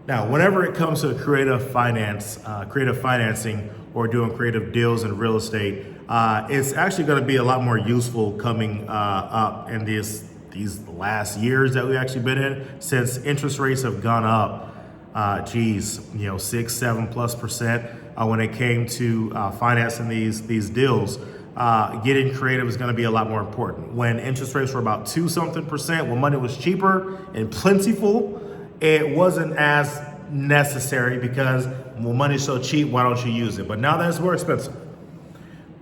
Now, whenever it comes to creative financing or doing creative deals in real estate, it's actually going to be a lot more useful coming up in these last years that we've actually been in, since interest rates have gone up, 6-7+% when it came to financing these deals. Getting creative is going to be a lot more important. When interest rates were about 2-something%, when money was cheaper and plentiful, it wasn't as necessary because when money's so cheap, why don't you use it? But now that it's more expensive,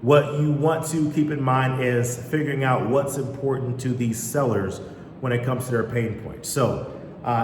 what you want to keep in mind is figuring out what's important to these sellers when it comes to their pain points. So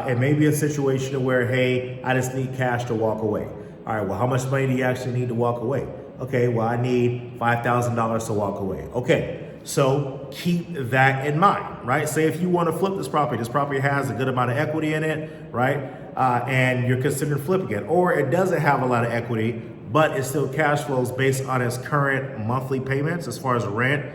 it may be a situation where, hey, I just need cash to walk away. All right, well, how much money do you actually need to walk away? Okay, well, I need $5,000 to walk away. Okay, so keep that in mind, right? Say if you want to flip this property has a good amount of equity in it, right? And you're considering flipping it, or it doesn't have a lot of equity, but it still cash flows based on its current monthly payments as far as rent,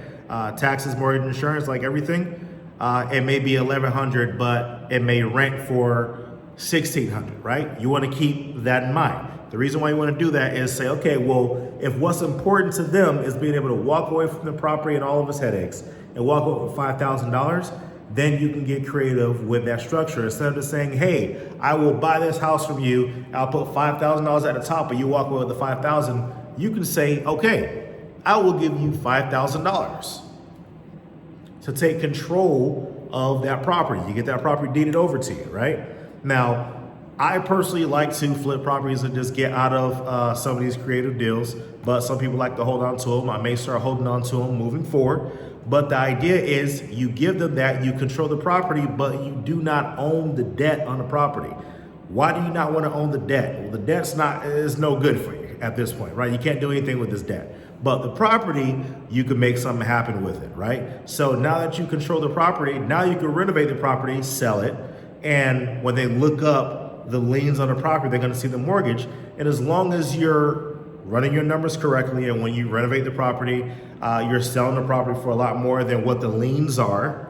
taxes, mortgage, insurance, like everything. It may be $1,100, but it may rent for $1,600, right? You want to keep that in mind. The reason why you want to do that is say, okay, well, if what's important to them is being able to walk away from the property and all of its headaches and walk away with $5,000, then you can get creative with that structure. Instead of just saying, hey, I will buy this house from you, I'll put $5,000 at the top, and you walk away with the $5,000, you can say, okay, I will give you $5,000 to take control of that property. You get that property deeded over to you, right? Now, I personally like to flip properties and just get out of some of these creative deals, but some people like to hold on to them. I may start holding on to them moving forward. But the idea is you give them that, you control the property, but you do not own the debt on the property. Why do you not want to own the debt? Well, the debt's is no good for you at this point, right? You can't do anything with this debt. But the property, you can make something happen with it, right? So now that you control the property, now you can renovate the property, sell it, and when they look up the liens on the property, they're going to see the mortgage. And as long as you're running your numbers correctly, and when you renovate the property, you're selling the property for a lot more than what the liens are,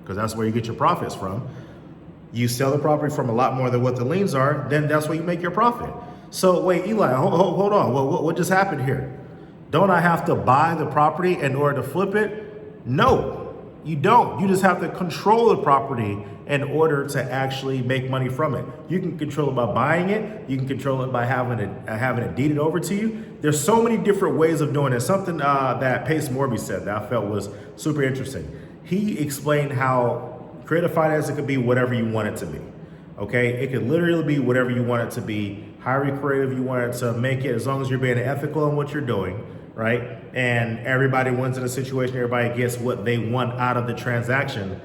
because that's where you get your profits from. You sell the property from a lot more than what the liens are, then that's where you make your profit. So wait, Eli, hold on. What just happened here? Don't I have to buy the property in order to flip it? No, you don't. You just have to control the property in order to actually make money from it. You can control it by buying it. You can control it by having it deeded over to you. There's so many different ways of doing it. Something that Pace Morby said that I felt was super interesting. He explained how creative financing could be whatever you want it to be. Okay, it could literally be whatever you want it to be. However creative you want it to make it, as long as you're being ethical in what you're doing, right? And everybody wins in a situation. Everybody gets what they want out of the transaction.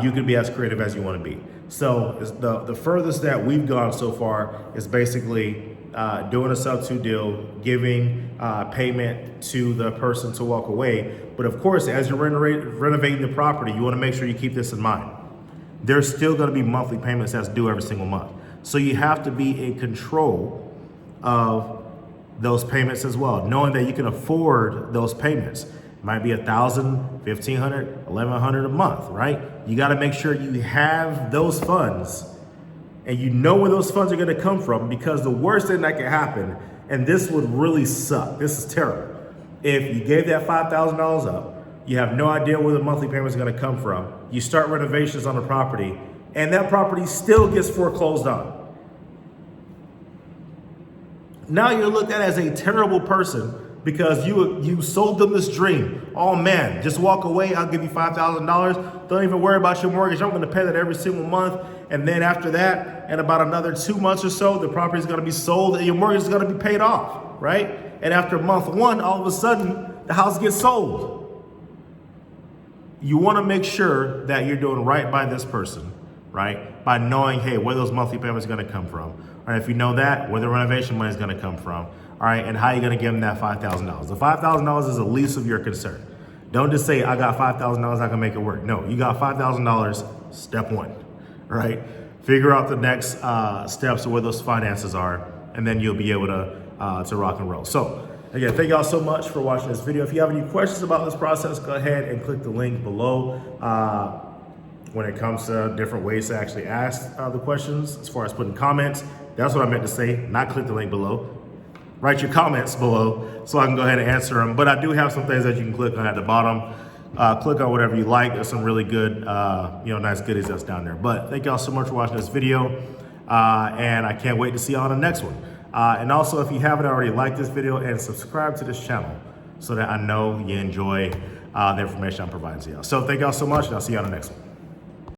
You can be as creative as you want to be. So the furthest that we've gone so far is basically doing a sub-2 deal, giving payment to the person to walk away. But of course, as you're renovating the property, you want to make sure you keep this in mind. There's still going to be monthly payments that's due every single month. So you have to be in control of those payments as well, knowing that you can afford those payments. Might be $1,000, $1,500, $1,100 a month, right? You got to make sure you have those funds and you know where those funds are going to come from, because the worst thing that can happen, and this would really suck, this is terrible, if you gave that $5,000 up, you have no idea where the monthly payment is going to come from, you start renovations on the property, and that property still gets foreclosed on. Now you're looked at as a terrible person because you sold them this dream. Oh man, just walk away, I'll give you $5,000. Don't even worry about your mortgage. I'm going to pay that every single month. And then after that, in about another 2 months or so, the property is going to be sold and your mortgage is going to be paid off, right? And after month 1, all of a sudden, the house gets sold. You want to make sure that you're doing right by this person, right? By knowing, hey, where those monthly payments are going to come from. All right, if you know that, where the renovation money is going to come from. All right, and how are you going to give them that $5,000? The $5,000 is the least of your concern. Don't just say, I got $5,000, I can make it work. No, you got $5,000, step 1, right? Figure out the next steps of where those finances are, and then you'll be able to rock and roll. So again, thank y'all so much for watching this video. If you have any questions about this process, go ahead and click the link below when it comes to different ways to actually ask the questions, as far as putting comments That's what I meant to say, not click the link below. Write your comments below so I can go ahead and answer them. But I do have some things that you can click on at the bottom. Click on whatever you like. There's some really good, nice goodies that's down there. But thank y'all so much for watching this video. And I can't wait to see y'all on the next one. And also, if you haven't already, like this video and subscribe to this channel so that I know you enjoy the information I'm providing to y'all. So thank y'all so much, and I'll see you on the next one.